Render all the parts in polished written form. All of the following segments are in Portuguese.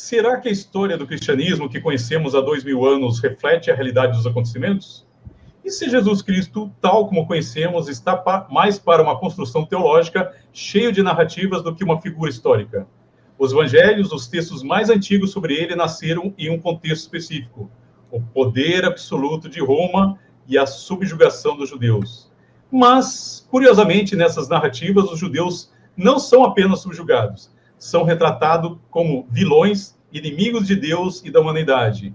Será que a história do cristianismo que conhecemos há 2000 anos reflete a realidade dos acontecimentos? E se Jesus Cristo, tal como conhecemos, está mais para uma construção teológica cheio de narrativas do que uma figura histórica? Os evangelhos, os textos mais antigos sobre ele, nasceram em um contexto específico: o poder absoluto de Roma e a subjugação dos judeus. Mas, curiosamente, nessas narrativas, os judeus não são apenas subjugados, são retratados como vilões, inimigos de Deus e da humanidade.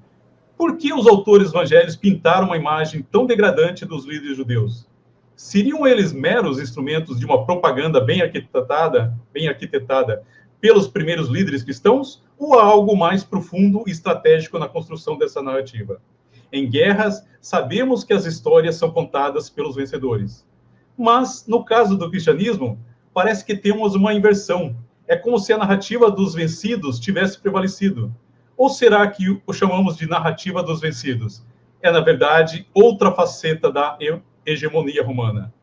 Por que os autores evangélicos pintaram uma imagem tão degradante dos líderes judeus? Seriam eles meros instrumentos de uma propaganda bem arquitetada pelos primeiros líderes cristãos, ou há algo mais profundo e estratégico na construção dessa narrativa? Em guerras, sabemos que as histórias são contadas pelos vencedores. Mas, no caso do cristianismo, parece que temos uma inversão. É como se a narrativa dos vencidos tivesse prevalecido. Ou será que o chamamos de narrativa dos vencidos? É, na verdade, outra faceta da hegemonia romana.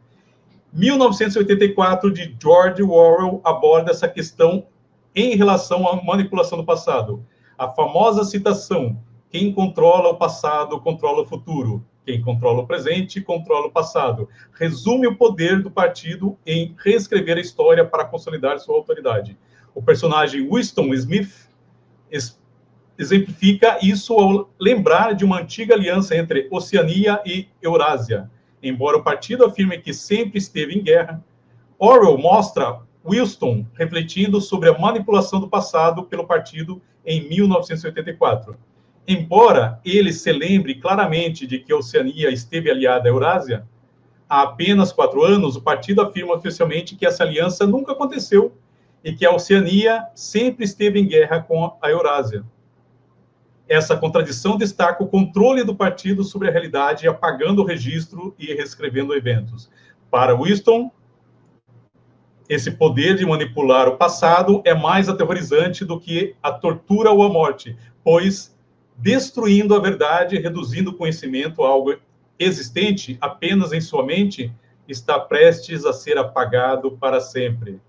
1984, de George Orwell, aborda essa questão em relação à manipulação do passado. A famosa citação: quem controla o passado, controla o futuro. Quem controla o presente, controla o passado. Resume o poder do partido em reescrever a história para consolidar sua autoridade. O personagem Winston Smith exemplifica isso ao lembrar de uma antiga aliança entre Oceania e Eurásia. Embora o partido afirme que sempre esteve em guerra, Orwell mostra Winston refletindo sobre a manipulação do passado pelo partido em 1984. Embora ele se lembre claramente de que a Oceania esteve aliada à Eurásia, há apenas 4 anos, o partido afirma oficialmente que essa aliança nunca aconteceu e que a Oceania sempre esteve em guerra com a Eurásia. Essa contradição destaca o controle do partido sobre a realidade, apagando o registro e reescrevendo eventos. Para Winston, esse poder de manipular o passado é mais aterrorizante do que a tortura ou a morte, pois, destruindo a verdade, reduzindo o conhecimento a algo existente apenas em sua mente, está prestes a ser apagado para sempre.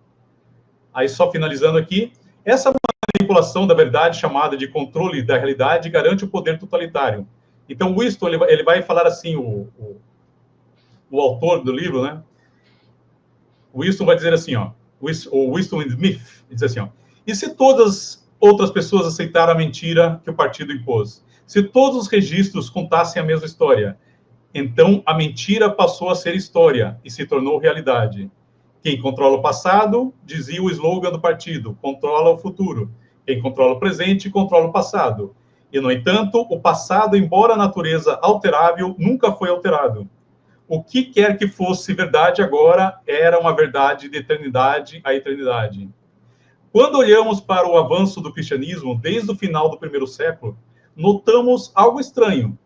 Aí, só finalizando aqui, essa manipulação da verdade, chamada de controle da realidade, garante o poder totalitário. Então, Winston, ele vai falar assim, o autor do livro, né? Winston vai dizer assim, ó, o Winston Smith diz assim, ó: e se todas outras pessoas aceitaram a mentira que o partido impôs? Se todos os registros contassem a mesma história, então a mentira passou a ser história e se tornou realidade. Quem controla o passado, dizia o slogan do partido, controla o futuro. Quem controla o presente, controla o passado. E, no entanto, o passado, embora a natureza alterável, nunca foi alterado. O que quer que fosse verdade agora era uma verdade de eternidade a eternidade. Quando olhamos para o avanço do cristianismo desde o final do primeiro século, notamos algo estranho.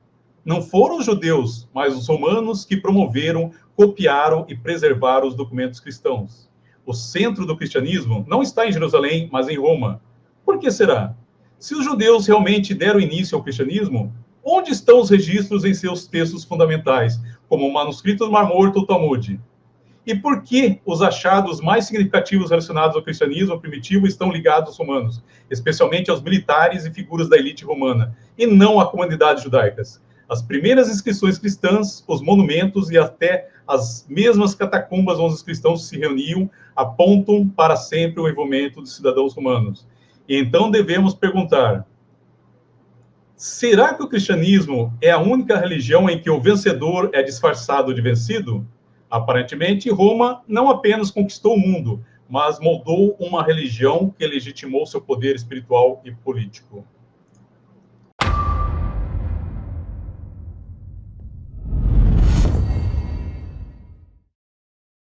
Não foram os judeus, mas os romanos que promoveram, copiaram e preservaram os documentos cristãos. O centro do cristianismo não está em Jerusalém, mas em Roma. Por que será? Se os judeus realmente deram início ao cristianismo, onde estão os registros em seus textos fundamentais, como o manuscrito do Mar Morto ou Talmud? E por que os achados mais significativos relacionados ao cristianismo primitivo estão ligados aos romanos, especialmente aos militares e figuras da elite romana, e não a comunidades judaicas? As primeiras inscrições cristãs, os monumentos e até as mesmas catacumbas onde os cristãos se reuniam apontam para sempre o envolvimento dos cidadãos romanos. E então devemos perguntar: será que o cristianismo é a única religião em que o vencedor é disfarçado de vencido? Aparentemente, Roma não apenas conquistou o mundo, mas moldou uma religião que legitimou seu poder espiritual e político.